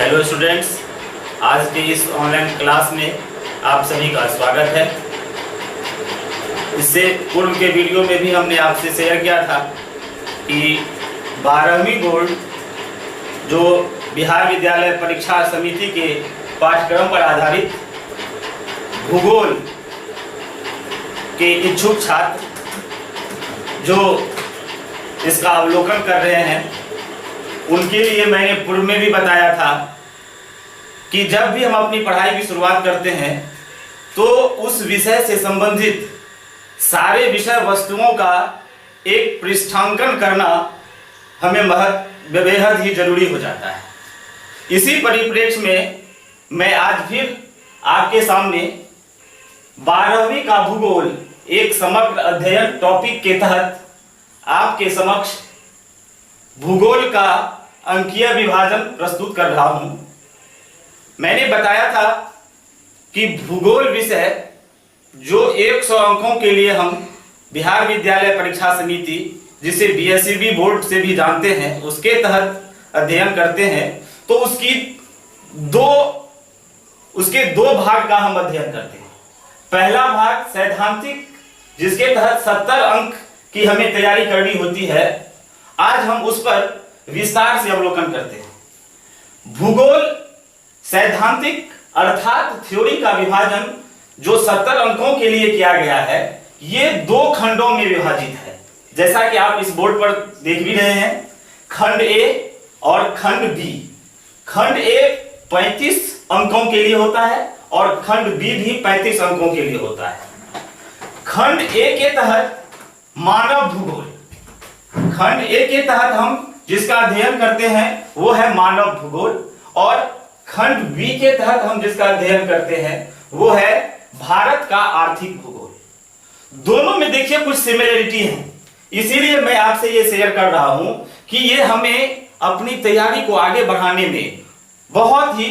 Hello students, आज के इस ऑनलाइन क्लास में आप सभी का स्वागत है। इससे पूर्व के वीडियो में भी हमने आपसे शेयर किया था कि 12वीं बोर्ड जो बिहार विद्यालय परीक्षा समिति के पाठ्यक्रम पर आधारित भूगोल के इच्छुक छात्र जो इसका अवलोकन कर रहे हैं, उनके लिए मैंने पूर्व में भी बताया था कि जब भी हम अपनी पढ़ाई की शुरुआत करते हैं तो उस विषय से संबंधित सारे विषय वस्तुओं का एक पृष्ठांकन करना हमें बेहद ही जरूरी हो जाता है। इसी परिप्रेक्ष्य में मैं आज फिर आपके सामने 12वीं का भूगोल एक समग्र अध्ययन टॉपिक के तहत आपके समक्ष भूगोल का अंकीय विभाजन प्रस्तुत कर रहा हूं। मैंने बताया था कि भूगोल विषय जो 100 अंकों के लिए हम बिहार विद्यालय परीक्षा समिति, जिसे बीएसईबी बोर्ड से भी जानते हैं, उसके तहत अध्ययन करते हैं, तो उसके दो भाग का हम अध्ययन करते हैं। पहला भाग सैद्धांतिक, जिसके तहत 70 अंक की हमें तैयारी करनी होती है। आज हम उस पर विस्तार से अवलोकन करते हैं। भूगोल सैद्धांतिक अर्थात थ्योरी का विभाजन जो 70 अंकों के लिए किया गया है, ये 2 खंडों में विभाजित है। जैसा कि आप इस बोर्ड पर देख भी रहे हैं, खंड ए और खंड बी। खंड ए 35 अंकों के लिए होता है और खंड बी भी 35 अंकों के लिए होता है। खंड ए के तहत मानव भूगोल, खंड ए के तहत हम जिसका अध्ययन करते हैं वो है मानव भूगोल, और खंड बी के तहत हम जिसका अध्ययन करते हैं वो है भारत का आर्थिक भूगोल। दोनों में देखिए कुछ सिमिलरिटी है, इसीलिए मैं आपसे ये शेयर कर रहा हूं कि ये हमें अपनी तैयारी को आगे बढ़ाने में बहुत ही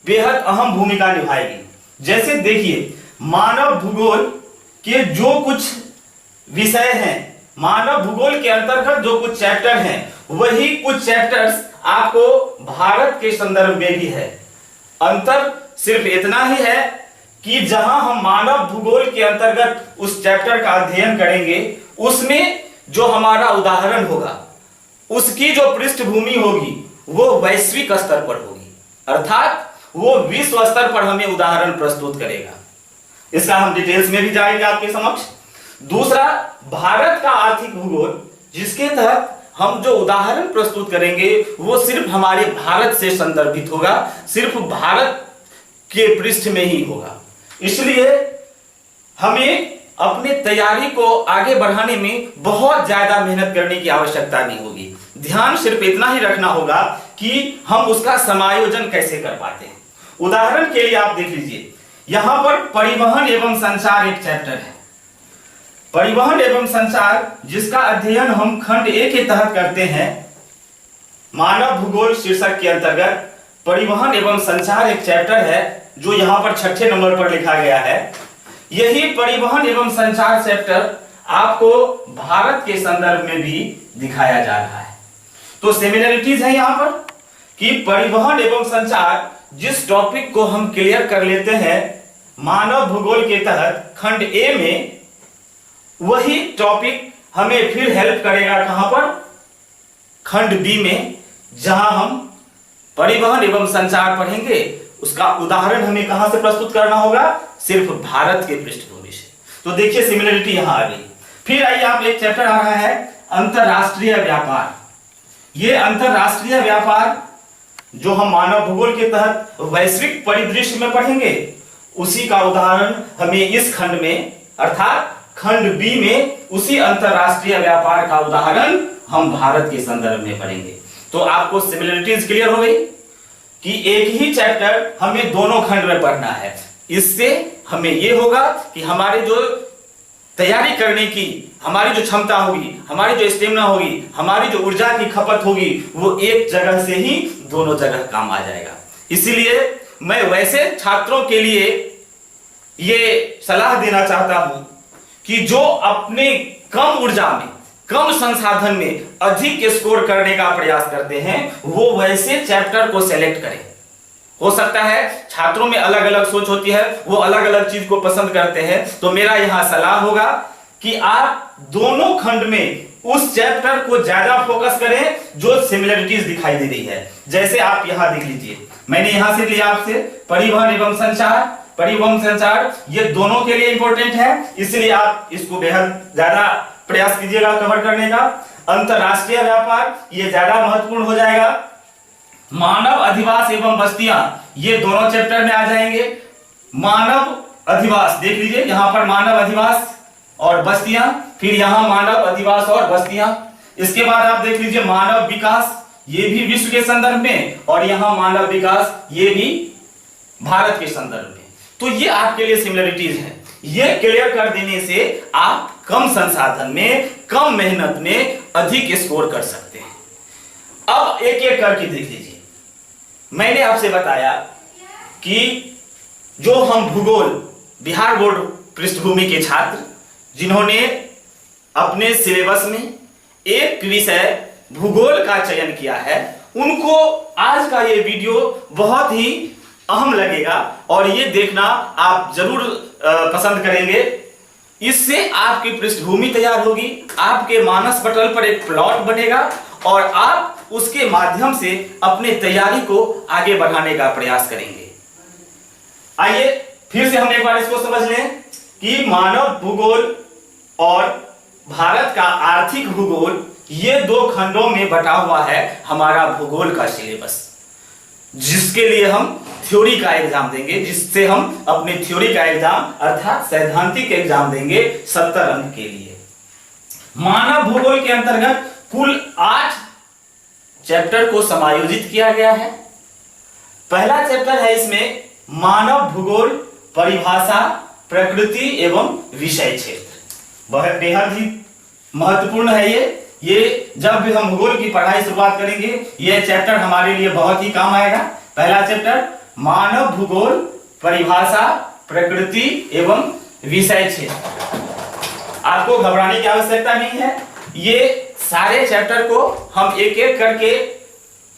बेहद अहम भूमिका निभाएगी। जैसे देखिए, मानव भूगोल के जो कुछ विषय हैं, मानव भूगोल के अंतर्गत जो कुछ चैप्टर हैं, वही कुछ चैप्टर्स आपको भारत के संदर्भ में भी है। अंतर सिर्फ इतना ही है कि जहां हम मानव भूगोल के अंतर्गत उस चैप्टर का अध्ययन करेंगे, उसमें जो हमारा उदाहरण होगा, उसकी जो पृष्ठभूमि होगी वो वैश्विक स्तर पर होगी, अर्थात वो विश्व स्तर पर हमें उदाहरण प्रस्तुत करेगा। इसका हम डिटेल्स में भी जाएंगे आपके समक्ष। दूसरा, भारत का आर्थिक भूगोल, जिसके तहत हम जो उदाहरण प्रस्तुत करेंगे वो सिर्फ हमारे भारत से संदर्भित होगा, सिर्फ भारत के पृष्ठ में ही होगा। इसलिए हमें अपनी तैयारी को आगे बढ़ाने में बहुत ज्यादा मेहनत करने की आवश्यकता नहीं होगी। ध्यान सिर्फ इतना ही रखना होगा कि हम उसका समायोजन कैसे कर पाते हैं। उदाहरण के लिए आप देख लीजिए, यहां पर परिवहन एवं संचार एक चैप्टर है। परिवहन एवं संचार, जिसका अध्ययन हम खंड ए के तहत करते हैं, मानव भूगोल शीर्षक के अंतर्गत परिवहन एवं संचार एक चैप्टर है जो यहां पर 6ठे नंबर पर लिखा गया है। यही परिवहन एवं संचार चैप्टर आपको भारत के संदर्भ में भी दिखाया जा रहा है। तो सिमिलरिटीज है यहां पर कि परिवहन एवं संचार, जिस टॉपिक को हम क्लियर कर लेते हैं मानव भूगोल के तहत खंड ए में, वही टॉपिक हमें फिर हेल्प करेगा कहां पर, खंड बी में, जहां हम परिवहन एवं संचार पढ़ेंगे। उसका उदाहरण हमें कहां से प्रस्तुत करना होगा, सिर्फ भारत के पृष्ठभूमि से। तो देखिए सिमिलरिटी यहां आ गई। फिर आइए, आप एक चैप्टर आ रहा है अंतरराष्ट्रीय व्यापार। ये अंतरराष्ट्रीय व्यापार जो हम मानव भूगोल के तहत वैश्विक परिदृश्य में पढ़ेंगे, उसी का उदाहरण हमें इस खंड में, अर्थात खंड बी में, उसी अंतरराष्ट्रीय व्यापार का उदाहरण हम भारत के संदर्भ में पढ़ेंगे। तो आपको सिमिलरिटीज क्लियर हो गई कि एक ही चैप्टर हमें दोनों खंड में पढ़ना है। इससे हमें यह होगा कि हमारे जो तैयारी करने की हमारी जो क्षमता होगी, हमारी जो स्टेमिना होगी, हमारी जो ऊर्जा की खपत होगी, वो एक जगह से ही दोनों जगह काम आ जाएगा। इसीलिए मैं वैसे छात्रों के लिए ये सलाह देना चाहता हूं कि जो अपने कम ऊर्जा में, कम संसाधन में अधिक स्कोर करने का प्रयास करते हैं, वो वैसे चैप्टर को सेलेक्ट करें हो सकता है छात्रों में अलग अलग सोच होती है, वो अलग अलग चीज को पसंद करते हैं। तो मेरा यहां सलाह होगा कि आप दोनों खंड में उस चैप्टर को ज्यादा फोकस करें जो सिमिलरिटीज दिखाई दे रही है। जैसे आप यहां देख लीजिए, मैंने यहां से लिया आपसे परिवहन एवं संचार, परिवहन संचार ये दोनों के लिए इंपॉर्टेंट है, इसलिए आप इसको बेहद ज्यादा प्रयास कीजिएगा कवर करने का। अंतरराष्ट्रीय व्यापार ये ज्यादा महत्वपूर्ण हो जाएगा। मानव अधिवास एवं बस्तियां ये दोनों चैप्टर में आ जाएंगे। मानव अधिवास देख लीजिए, यहां पर मानव अधिवास और बस्तियां, फिर यहां मानव अधिवास और बस्तियां। इसके बाद आप देख लीजिए मानव विकास, ये भी विश्व के संदर्भ में, और यहां मानव विकास ये भी भारत के संदर्भ में। तो ये आपके लिए सिमिलरिटीज है। ये क्लियर कर देने से आप कम संसाधन में, कम मेहनत में अधिक स्कोर कर सकते हैं। अब एक एक करके देख लीजिए। मैंने आपसे बताया कि जो हम भूगोल बिहार बोर्ड पृष्ठभूमि के छात्र जिन्होंने अपने सिलेबस में एक विषय भूगोल का चयन किया है, उनको आज का ये वीडियो बहुत ही अहम लगेगा और ये देखना आप जरूर पसंद करेंगे। इससे आपकी पृष्ठभूमि तैयार होगी, आपके मानस पटल पर एक प्लॉट बनेगा और आप उसके माध्यम से अपने तैयारी को आगे बढ़ाने का प्रयास करेंगे। आइए फिर से हम एक बार इसको समझ लें कि मानव भूगोल और भारत का आर्थिक भूगोल ये दो खंडों में बटा हुआ है हमारा भूगोल का सिलेबस, जिसके लिए हम थ्योरी का एग्जाम देंगे, जिससे हम अपने थ्योरी का एग्जाम अर्थात सैद्धांतिक एग्जाम देंगे 70 अंक के लिए। मानव भूगोल के अंतर्गत कुल 8 चैप्टर को समायोजित किया गया है। पहला चैप्टर है इसमें मानव भूगोल परिभाषा, प्रकृति एवं विषय क्षेत्र। बहुत बेहद ही महत्वपूर्ण है ये जब भी हम भूगोल की पढ़ाई शुरुआत करेंगे ये चैप्टर हमारे लिए बहुत ही काम आएगा। पहला चैप्टर मानव भूगोल परिभाषा, प्रकृति एवं विषय क्षेत्र। आपको घबराने की आवश्यकता नहीं है, ये सारे चैप्टर को हम एक एक करके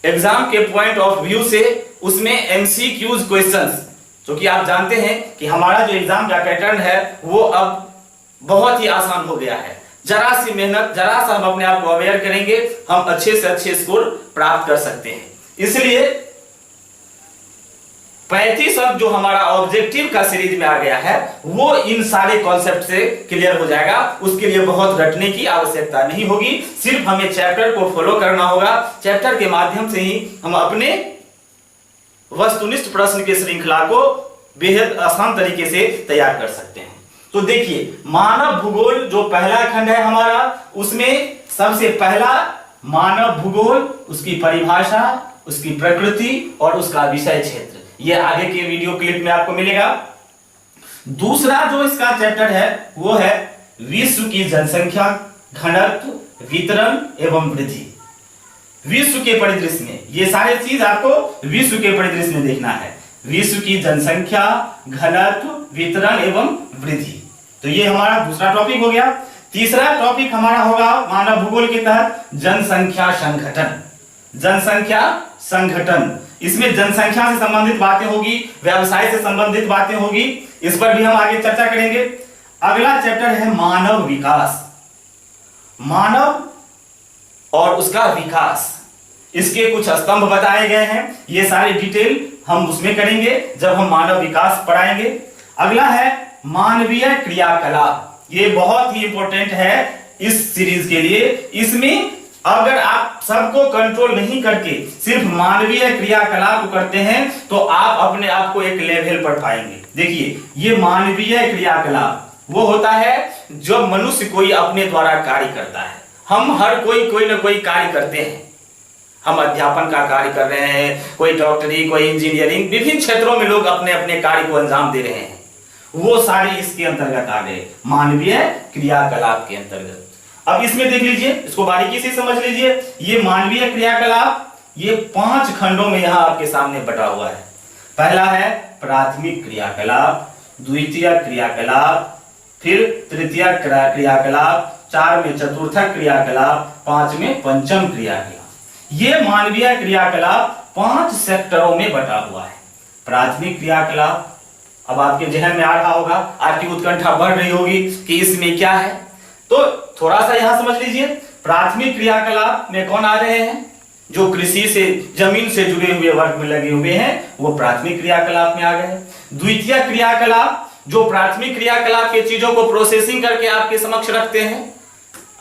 एग्जाम के पॉइंट ऑफ व्यू से उसमें एमसीक्यूज क्वेश्चंस, जो कि आप जानते हैं कि हमारा जो एग्जाम का पैटर्न है वो अब बहुत ही आसान हो गया है। जरा सी मेहनत, जरा सा हम अपने आप को अवेयर करेंगे, हम अच्छे से अच्छे स्कोर प्राप्त कर सकते हैं। इसलिए 35 अंक जो हमारा ऑब्जेक्टिव का सीरीज में आ गया है वो इन सारे कॉन्सेप्ट से क्लियर हो जाएगा। उसके लिए बहुत रटने की आवश्यकता नहीं होगी, सिर्फ हमें चैप्टर को फॉलो करना होगा। चैप्टर के माध्यम से ही हम अपने वस्तुनिष्ठ प्रश्न की श्रृंखला को बेहद आसान तरीके से तैयार कर सकते हैं। तो देखिए मानव भूगोल जो पहला खंड है हमारा, उसमें सबसे पहला मानव भूगोल, उसकी परिभाषा, उसकी प्रकृति और उसका विषय क्षेत्र, ये आगे के वीडियो क्लिप में आपको मिलेगा। दूसरा जो इसका चैप्टर है वो है विश्व की जनसंख्या, घनत्व, वितरण एवं वृद्धि। विश्व के परिदृश्य में ये सारी चीज आपको विश्व के परिदृश्य में देखना है। विश्व की जनसंख्या, घनत्व, वितरण एवं वृद्धि। तो ये हमारा दूसरा टॉपिक हो गया। तीसरा टॉपिक हमारा होगा मानव भूगोल के तहत जनसंख्या संगठन। जनसंख्या संगठन, इसमें जनसंख्या से संबंधित बातें होगी, व्यवसाय से संबंधित बातें होगी, इस पर भी हम आगे चर्चा करेंगे। अगला चैप्टर है मानव विकास। मानव और उसका विकास, इसके कुछ स्तंभ बताए गए हैं, ये सारी डिटेल हम उसमें करेंगे जब हम मानव विकास पढ़ाएंगे। अगला है मानवीय क्रियाकलाप, ये बहुत ही इंपॉर्टेंट है इस सीरीज के लिए। इसमें अगर आप सबको कंट्रोल नहीं करके सिर्फ मानवीय क्रियाकलाप को करते हैं तो आप अपने आप को एक लेवल पर पाएंगे। देखिए ये मानवीय क्रियाकलाप वो होता है जब मनुष्य कोई अपने द्वारा कार्य करता है। हम हर कोई ना कोई कार्य करते हैं, हम अध्यापन का कार्य कर रहे हैं, कोई डॉक्टरी, कोई इंजीनियरिंग, विभिन्न क्षेत्रों में लोग अपने अपने कार्य को अंजाम दे रहे हैं, वो सारे इसके अंतर्गत आ गए, मानवीय क्रियाकलाप के अंतर्गत। अब इसमें देख लीजिए, इसको बारीकी से समझ लीजिए। ये मानवीय क्रियाकलाप ये 5 खंडों में यहां आपके सामने बटा हुआ है। पहला है प्राथमिक क्रियाकलाप, द्वितीय क्रियाकलाप, फिर तृतीय क्रियाकलाप, 4 में चतुर्थक क्रियाकलाप, 5 में पंचम क्रियाकलाप। ये मानवीय क्रियाकलाप 5 सेक्टरों में बटा हुआ है। प्राथमिक क्रियाकलाप। अब आपके जहन में आ रहा होगा, आपकी उत्कंठा बढ़ रही होगी कि इसमें क्या है, तो थोड़ा सा यहां समझ लीजिए। प्राथमिक क्रियाकलाप में कौन आ रहे हैं? जो कृषि से, जमीन से जुड़े हुए वर्ग में लगे हुए हैं, वो प्राथमिक क्रियाकलाप में आ गए। द्वितीय क्रियाकलाप, जो प्राथमिक क्रियाकलाप के चीजों को प्रोसेसिंग करके आपके समक्ष रखते हैं,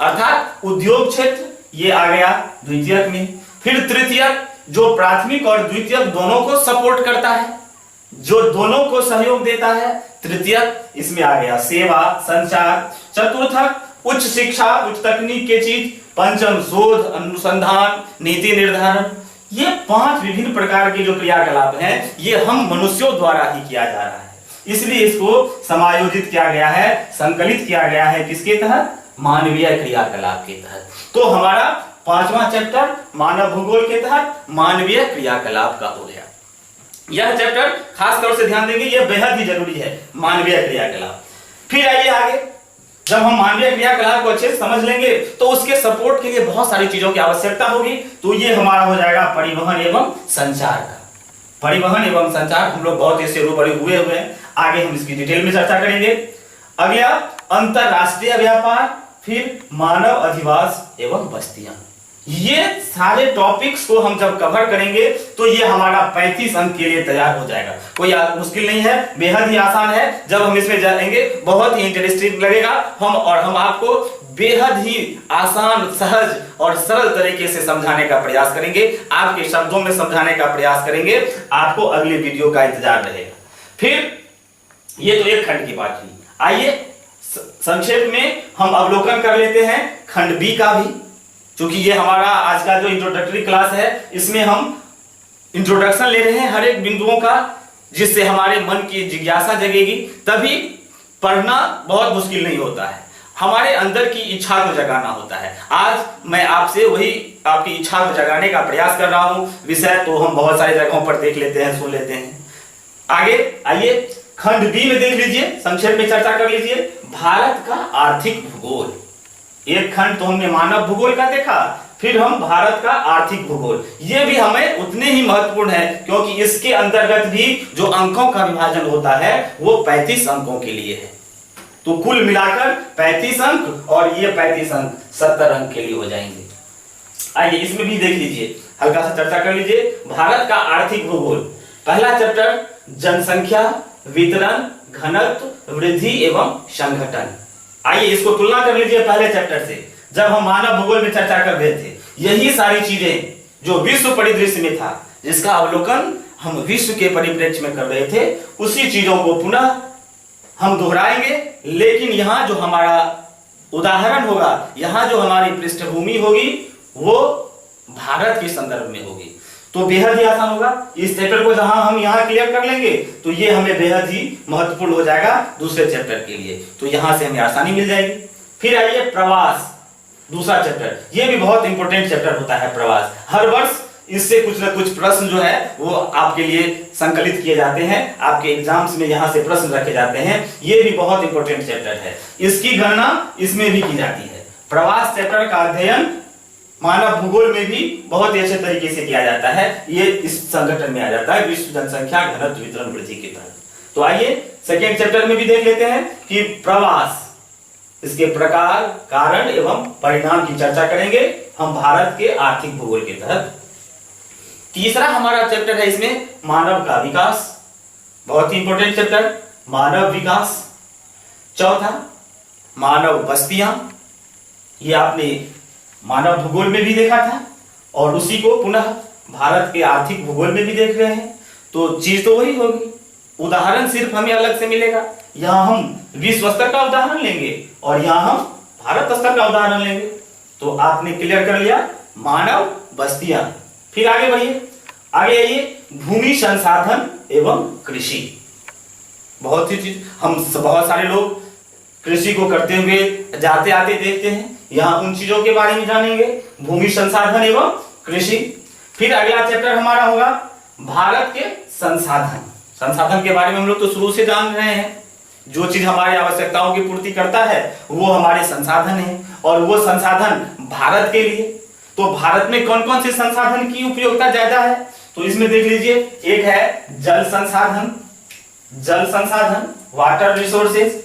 अर्थात उद्योग क्षेत्र, ये आ गया द्वितीयक में। फिर तृतीयक, जो प्राथमिक और द्वितीयक दोनों को सपोर्ट करता है, जो दोनों को सहयोग देता है, तृतीयक, इसमें आ गया सेवा, संचार। चतुर्थक, उच्च शिक्षा, उच्च तकनीक के चीज। पंचम, शोध, अनुसंधान, नीति निर्धारण। ये 5 विभिन्न प्रकार के जो क्रियाकलाप हैं, ये हम मनुष्यों द्वारा ही किया जा रहा है, इसलिए इसको समायोजित किया गया है, संकलित किया गया है किसके तहत? मानवीय क्रियाकलाप के तहत। तो हमारा 5वां चैप्टर मानव भूगोल के तहत मानवीय क्रियाकलाप का हो गया। यह चैप्टर खास तौर से ध्यान देंगे, यह बेहद ही जरूरी है, मानवीय क्रियाकलाप। फिर आइए आगे, जब हम मानवीय क्रियाकलाप को अच्छे से समझ लेंगे तो उसके सपोर्ट के लिए बहुत सारी चीजों की आवश्यकता होगी। तो ये हमारा हो जाएगा परिवहन एवं संचार का। परिवहन एवं संचार हम लोग बहुत इससे रूबरू हुए हैं, आगे हम इसकी डिटेल में चर्चा करेंगे। अगला अंतरराष्ट्रीय व्यापार, फिर मानव अधिवास एवं बस्तियां। ये सारे टॉपिक्स को हम जब कवर करेंगे तो ये हमारा 35 अंक के लिए तैयार हो जाएगा। कोई मुश्किल नहीं है, बेहद ही आसान है। जब हम इसमें जाएंगे बहुत ही इंटरेस्टिंग लगेगा। हम आपको बेहद ही आसान, सहज और सरल तरीके से समझाने का प्रयास करेंगे, आपके शब्दों में समझाने का प्रयास करेंगे। आपको अगले वीडियो का इंतजार रहेगा। फिर ये तो एक खंड की बात हुई। आइए संक्षेप में हम अवलोकन कर लेते हैं खंड बी का भी, क्योंकि ये हमारा आज का जो इंट्रोडक्टरी क्लास है, इसमें हम इंट्रोडक्शन ले रहे हैं हर एक बिंदुओं का, जिससे हमारे मन की जिज्ञासा जगेगी। तभी पढ़ना बहुत मुश्किल नहीं होता है, हमारे अंदर की इच्छा को जगाना होता है। आज मैं आपसे वही आपकी इच्छा को जगाने का प्रयास कर रहा हूं। विषय तो हम बहुत सारी जगहों पर देख लेते हैं, सुन लेते हैं। आगे आइए खंड बी में देख लीजिए, संक्षेप में चर्चा कर लीजिए, भारत का आर्थिक भूगोल। एक खंड तो हमने मानव भूगोल का देखा, फिर हम भारत का आर्थिक भूगोल। ये भी हमें उतने ही महत्वपूर्ण है, क्योंकि इसके अंतर्गत भी जो अंकों का विभाजन होता है वो 35 अंकों के लिए है। तो कुल मिलाकर 35 अंक, और ये 35 अंक 70 अंक के लिए हो जाएंगे। आइए इसमें भी देख लीजिए, हल्का सा चर्चा कर लीजिए। भारत का आर्थिक भूगोल, पहला चैप्टर जनसंख्या, वितरण, घनत्व, वृद्धि एवं संगठन। आइए इसको तुलना कर लीजिए पहले चैप्टर से, जब हम मानव भूगोल में चर्चा कर रहे थे। यही सारी चीजें जो विश्व परिदृश्य में था, जिसका अवलोकन हम विश्व के परिप्रेक्ष्य में कर रहे थे, उसी चीजों को पुनः हम दोहराएंगे। लेकिन यहाँ जो हमारा उदाहरण होगा, यहाँ जो हमारी पृष्ठभूमि होगी, वो भारत के संदर्भ में होगी। तो बेहद ही आसान होगा। इस चैप्टर को जहां हम यहाँ क्लियर कर लेंगे तो ये हमें बेहद ही महत्वपूर्ण हो जाएगा दूसरे चैप्टर के लिए। तो यहां से हमें आसानी मिल जाएगी। फिर आइए प्रवास, दूसरा चैप्टर। ये भी बहुत इंपॉर्टेंट चैप्टर होता है प्रवास। हर वर्ष इससे कुछ न कुछ प्रश्न जो है वो आपके लिए संकलित किए जाते हैं, आपके एग्जाम्स में यहाँ से प्रश्न रखे जाते हैं। ये भी बहुत इंपॉर्टेंट चैप्टर है, इसकी गणना इसमें भी की जाती है। प्रवास चैप्टर का अध्ययन मानव भूगोल में भी बहुत ही अच्छे तरीके से किया जाता है। ये इस संगठन में आ जाता है, विश्व जनसंख्या, घनत्व, वितरण, वृद्धि के तहत। तो आइए सेकेंड चैप्टर में भी देख लेते हैं कि प्रवास, इसके प्रकार, कारण एवं परिणाम की चर्चा करेंगे हम भारत के आर्थिक भूगोल के तहत। तीसरा हमारा चैप्टर है इसमें मानव का विकास, बहुत ही इंपॉर्टेंट चैप्टर, मानव विकास। चौथा मानव बस्तियां, ये आपने मानव भूगोल में भी देखा था और उसी को पुनः भारत के आर्थिक भूगोल में भी देख रहे हैं। तो चीज तो वही होगी, उदाहरण सिर्फ हमें अलग से मिलेगा। यहां हम विश्व स्तर का उदाहरण लेंगे और यहां हम भारत स्तर का उदाहरण लेंगे। तो आपने क्लियर कर लिया मानव बस्तियां। फिर आगे बढ़िए, आगे आइए भूमि संसाधन एवं कृषि। बहुत सी चीज हम बहुत सारे लोग कृषि को करते हुए जाते आते देखते हैं, यहाँ उन चीजों के बारे में जानेंगे, भूमि संसाधन एवं कृषि। फिर अगला चैप्टर हमारा होगा भारत के संसाधन। संसाधन के बारे में हम लोग तो शुरू से जान रहे हैं, जो चीज हमारी आवश्यकताओं की पूर्ति करता है वो हमारे संसाधन है, और वो संसाधन भारत के लिए। तो भारत में कौन कौन से संसाधन की उपयोगिता ज्यादा है? तो इसमें देख लीजिए, एक है जल संसाधन, जल संसाधन वाटर रिसोर्सेज,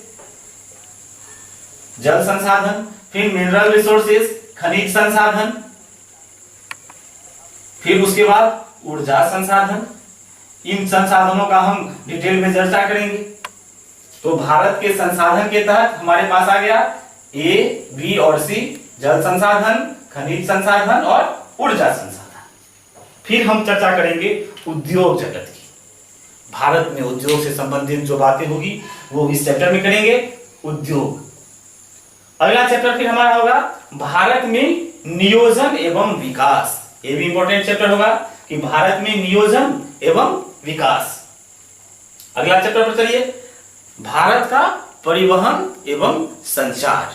जल संसाधन, फिर मिनरल रिसोर्सेज खनिज संसाधन, फिर उसके बाद ऊर्जा संसाधन। इन संसाधनों का हम डिटेल में चर्चा करेंगे। तो भारत के संसाधन के तहत हमारे पास आ गया ए, बी और सी, जल संसाधन, खनिज संसाधन और ऊर्जा संसाधन। फिर हम चर्चा करेंगे उद्योग जगत की। भारत में उद्योग से संबंधित जो बातें होगी वो इस चैप्टर में करेंगे, उद्योग। अगला चैप्टर फिर हमारा होगा भारत में नियोजन एवं विकास। ये भी इंपॉर्टेंट चैप्टर होगा कि भारत में नियोजन एवं विकास। अगला चैप्टर पर चलिए, भारत का परिवहन एवं संचार।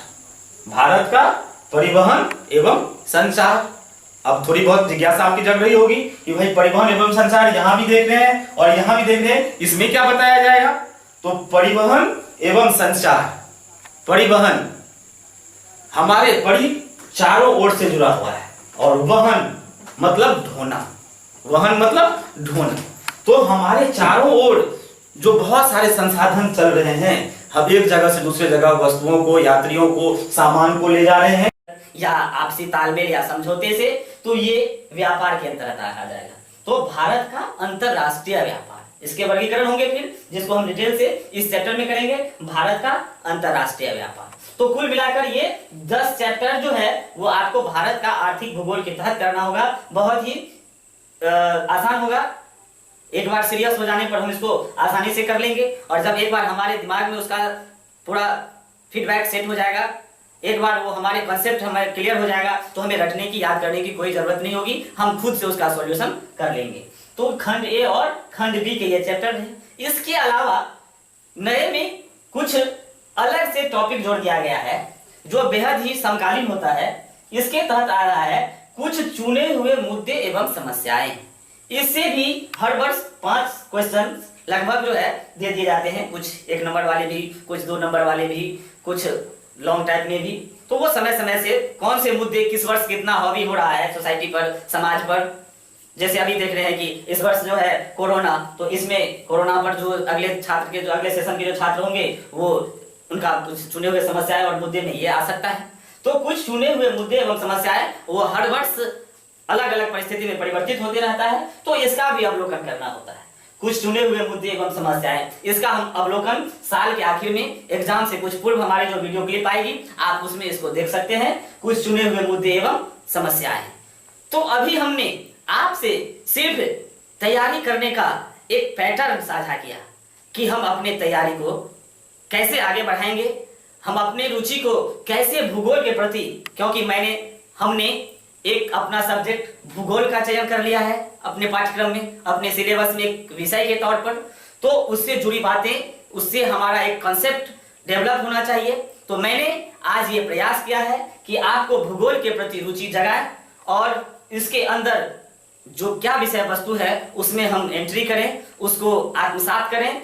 भारत का परिवहन एवं संचार। अब थोड़ी बहुत जिज्ञासा आपकी जग रही होगी कि भाई परिवहन एवं संचार यहां भी देख रहे हैं और यहां भी देख रहे हैं, इसमें क्या बताया जाएगा? तो परिवहन एवं संचार, परिवहन हमारे परि चारों ओर से जुड़ा हुआ है और वहन मतलब ढोना, वहन मतलब ढोना। तो हमारे चारों ओर जो बहुत सारे संसाधन चल रहे हैं, हम एक जगह से दूसरे जगह वस्तुओं को, यात्रियों को, सामान को ले जा रहे हैं या आपसी तालमेल या समझौते से, तो ये व्यापार के अंतर्गत आ जाएगा। तो भारत का अंतरराष्ट्रीय व्यापार, इसके वर्गीकरण होंगे फिर, जिसको हम डिटेल से इस चैप्टर में करेंगे, भारत का अंतरराष्ट्रीय व्यापार। तो कुल मिलाकर ये 10 चैप्टर जो है वो आपको भारत का आर्थिक भूगोल के तहत करना होगा। बहुत ही आसान होगा। एक बार सीरियस हो जाने पर हम इसको आसानी से कर लेंगे, और जब एक बार हमारे दिमाग में उसका पूरा फीडबैक सेट हो जाएगा, एक बार वो हमारे कॉन्सेप्ट हमारे क्लियर हो जाएगा, तो हमें रटने की, याद करने की कोई जरूरत नहीं होगी, हम खुद से उसका सॉल्यूशन कर लेंगे। तो खंड ए और खंड बी के ये चैप्टर है। इसके अलावा नए में कुछ अलग से टॉपिक जोड़ दिया गया है जो बेहद ही समकालीन होता है। इसके तहत आ रहा है कुछ चुने हुए मुद्दे एवं समस्याएं। इससे भी हर वर्ष 5 क्वेश्चन लगभग जो है दे दिए जाते हैं, कुछ 1 नंबर वाले भी, कुछ 2 नंबर वाले भी, कुछ लॉन्ग टाइप में भी। तो वो समय समय से कौन से मुद्दे किस वर्ष कितना हावी हो रहा है सोसाइटी पर, समाज पर। जैसे अभी देख रहे हैं कि इस वर्ष जो है कोरोना, तो इसमें कोरोना पर जो अगले छात्र के, जो अगले सेशन के जो छात्र होंगे, वो उनका कुछ चुने हुए समस्याएं और मुद्दे में ये आ सकता है। तो कुछ चुने हुए मुद्दे एवं समस्याएं वो हर वर्ष अलग अलग परिस्थिति में परिवर्तित होते रहता है, तो इसका भी अवलोकन करना होता है। कुछ चुने हुए मुद्दे एवं समस्याएं, इसका हम अवलोकन साल के आखिर में एग्जाम से कुछ पूर्व हमारे जो वीडियो क्लिप आएगी, आप उसमें इसको देख सकते हैं, कुछ चुने हुए मुद्दे एवं समस्याएं। तो अभी हमने आपसे सिर्फ तैयारी करने का एक पैटर्न साझा किया कि हम अपने तैयारी को कैसे आगे बढ़ाएंगे, हम अपने रुचि को कैसे भूगोल के प्रति, क्योंकि हमने एक अपना सब्जेक्ट भूगोल का चयन कर लिया है अपने पाठ्यक्रम में, अपने सिलेबस में एक विषय के तौर पर, तो उससे जुड़ी बातें, उससे हमारा एक कॉन्सेप्ट डेवलप होना चाहिए। तो मैंने आज ये प्रयास किया है कि आपको भूगोल के प्रति रुचि जगाएं और इसके अंदर जो क्या विषय वस्तु है उसमें हम एंट्री करें, उसको आत्मसात करें,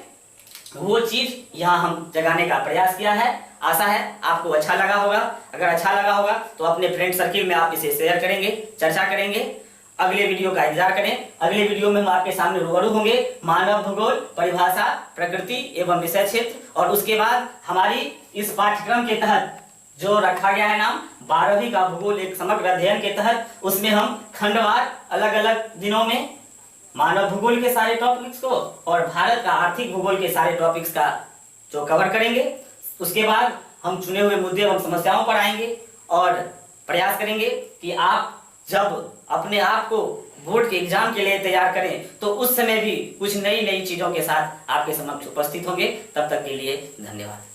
वो चीज यहाँ हम जगाने का प्रयास किया है। आशा है आपको अच्छा लगा होगा। अगर अच्छा लगा होगा तो अपने फ्रेंड सर्किल में आप इसे शेयर करेंगे, चर्चा करेंगे। अगले वीडियो का इंतजार करें। अगले वीडियो में हम आपके सामने रूबरू होंगे मानव भूगोल, परिभाषा, प्रकृति एवं विषय क्षेत्र, और उसके बाद हमारी इस पाठ्यक्रम के तहत जो रखा गया है नाम 12वीं का भूगोल एक समग्र अध्ययन के तहत, उसमें हम खंडवार अलग अलग दिनों में मानव भूगोल के सारे टॉपिक्स को और भारत का आर्थिक भूगोल के सारे टॉपिक्स का जो कवर करेंगे। उसके बाद हम चुने हुए मुद्दे एवं समस्याओं पर आएंगे और प्रयास करेंगे कि आप जब अपने आप को बोर्ड के एग्जाम के लिए तैयार करें तो उस समय भी कुछ नई नई चीजों के साथ आपके समक्ष उपस्थित होंगे। तब तक के लिए धन्यवाद।